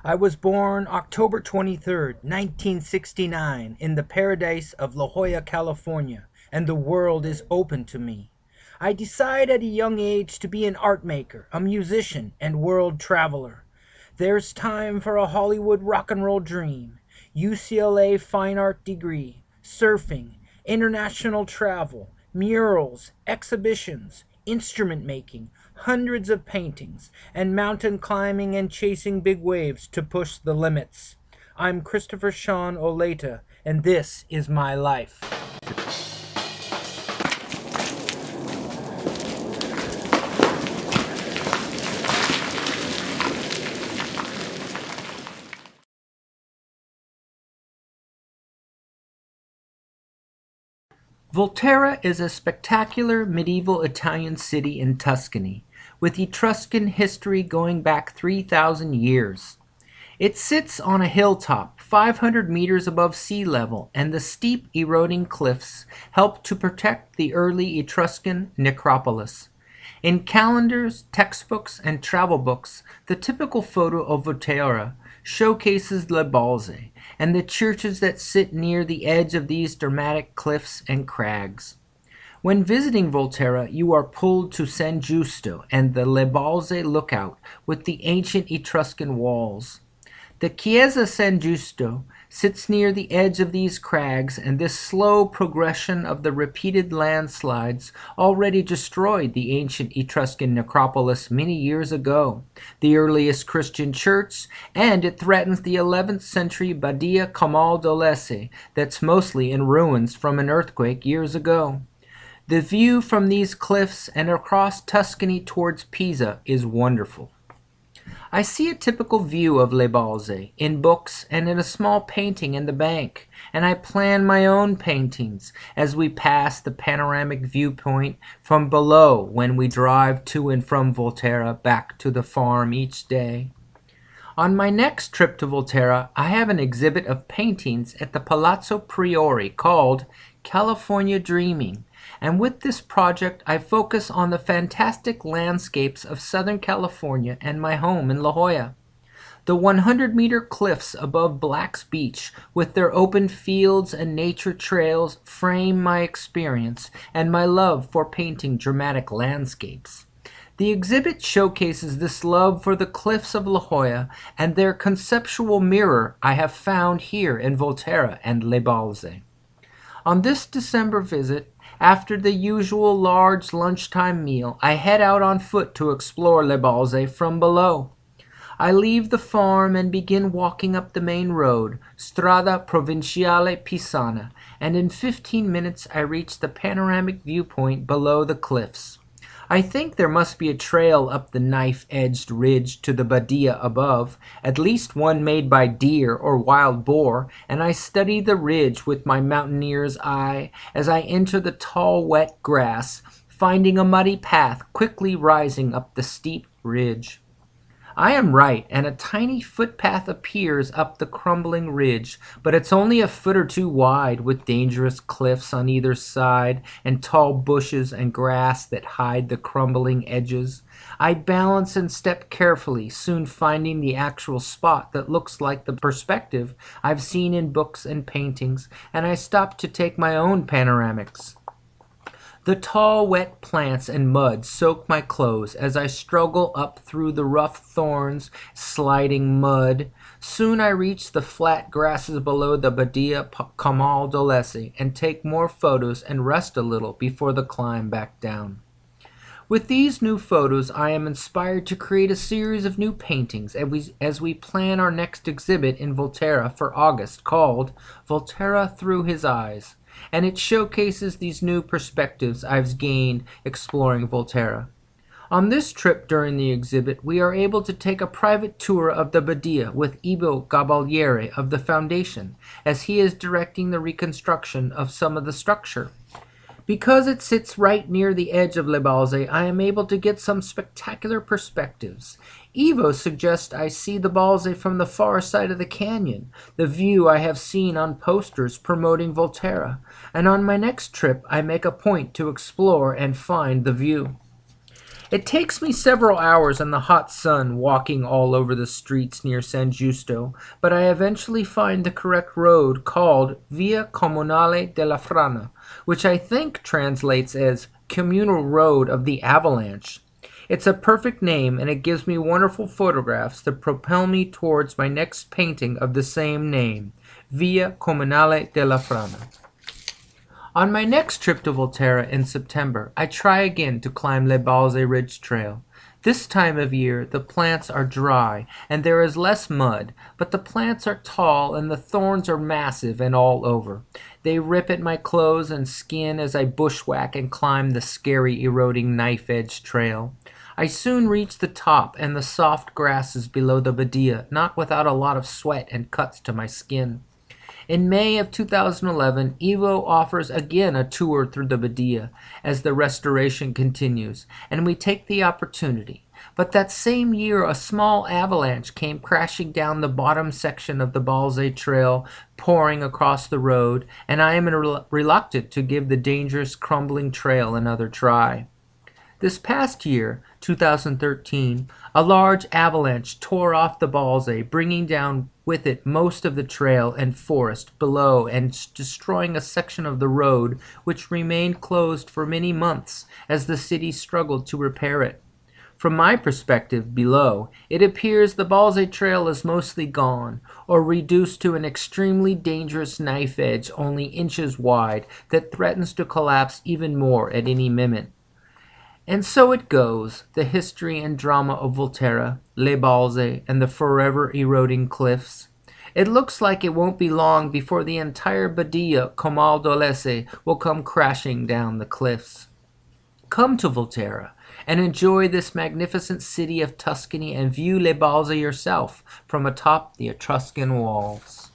I was born October 23rd, 1969, in the paradise of La Jolla, California, and the world is open to me. I decided at a young age to be an art maker, a musician, and world traveler. There's time for a Hollywood rock and roll dream, UCLA fine art degree, surfing, international travel, murals, exhibitions, instrument making, hundreds of paintings, and mountain climbing and chasing big waves to push the limits. I'm Christopher Sean Oleata, and this is my life. Volterra is a spectacular medieval Italian city in Tuscany, with Etruscan history going back 3,000 years. It sits on a hilltop 500 meters above sea level, and the steep eroding cliffs help to protect the early Etruscan necropolis. In calendars, textbooks, and travel books, the typical photo of Volterra showcases Le Balze and the churches that sit near the edge of these dramatic cliffs and crags. When visiting Volterra, you are pulled to San Giusto and the Le Balze lookout with the ancient Etruscan walls. The Chiesa San Giusto sits near the edge of these crags, and this slow progression of the repeated landslides already destroyed the ancient Etruscan necropolis many years ago, the earliest Christian church, and it threatens the 11th century Badia Camaldolese that's mostly in ruins from an earthquake years ago. The view from these cliffs and across Tuscany towards Pisa is wonderful. I see a typical view of Le Balze in books and in a small painting in the bank, and I plan my own paintings as we pass the panoramic viewpoint from below when we drive to and from Volterra back to the farm each day. On my next trip to Volterra, I have an exhibit of paintings at the Palazzo Priori called California Dreaming, and with this project I focus on the fantastic landscapes of Southern California and my home in La Jolla. The 100-meter cliffs above Black's Beach, with their open fields and nature trails, frame my experience and my love for painting dramatic landscapes. The exhibit showcases this love for the cliffs of La Jolla and their conceptual mirror I have found here in Volterra and Le Balze. On this December visit, after the usual large lunchtime meal, I head out on foot to explore Le Balze from below. I leave the farm and begin walking up the main road, Strada Provinciale Pisana, and in 15 minutes I reach the panoramic viewpoint below the cliffs. I think there must be a trail up the knife-edged ridge to the Badia above, at least one made by deer or wild boar, and I study the ridge with my mountaineer's eye as I enter the tall wet grass, finding a muddy path quickly rising up the steep ridge. I am right, and a tiny footpath appears up the crumbling ridge, but it's only a foot or two wide, with dangerous cliffs on either side and tall bushes and grass that hide the crumbling edges. I balance and step carefully, soon finding the actual spot that looks like the perspective I've seen in books and paintings, and I stop to take my own panoramics. The tall, wet plants and mud soak my clothes as I struggle up through the rough thorns, sliding mud. Soon I reach the flat grasses below the Badia Camaldolese and take more photos and rest a little before the climb back down. With these new photos, I am inspired to create a series of new paintings as we plan our next exhibit in Volterra for August called Volterra Through His Eyes, and it showcases these new perspectives I've gained exploring Volterra. On this trip during the exhibit, we are able to take a private tour of the Badia with Ivo Gabaliere of the Foundation, as he is directing the reconstruction of some of the structure. Because it sits right near the edge of Le Balze, I am able to get some spectacular perspectives. Ivo suggests I see the Balze from the far side of the canyon, the view I have seen on posters promoting Volterra, and on my next trip I make a point to explore and find the view. It takes me several hours in the hot sun walking all over the streets near San Giusto, but I eventually find the correct road called Via Comunale della Frana, which I think translates as Communal Road of the Avalanche. It's a perfect name, and it gives me wonderful photographs that propel me towards my next painting of the same name, Via Comunale della Frana. On my next trip to Volterra in September, I try again to climb Le Balze Ridge Trail. This time of year, the plants are dry and there is less mud, but the plants are tall and the thorns are massive and all over. They rip at my clothes and skin as I bushwhack and climb the scary, eroding knife-edge trail. I soon reach the top and the soft grasses below the Badia, not without a lot of sweat and cuts to my skin. In May of 2011, Evo offers again a tour through the Badia as the restoration continues, and we take the opportunity. But that same year, a small avalanche came crashing down the bottom section of the Balze Trail, pouring across the road, and I am reluctant to give the dangerous, crumbling trail another try. This past year, 2013, a large avalanche tore off the Balze, bringing down with it most of the trail and forest below and destroying a section of the road which remained closed for many months as the city struggled to repair it. From my perspective below, it appears the Balze Trail is mostly gone or reduced to an extremely dangerous knife edge only inches wide that threatens to collapse even more at any minute. And so it goes, the history and drama of Volterra, Les Balze, and the forever eroding cliffs. It looks like it won't be long before the entire Badia Comal d'Olese will come crashing down the cliffs. Come to Volterra and enjoy this magnificent city of Tuscany and view Les Balze yourself from atop the Etruscan walls.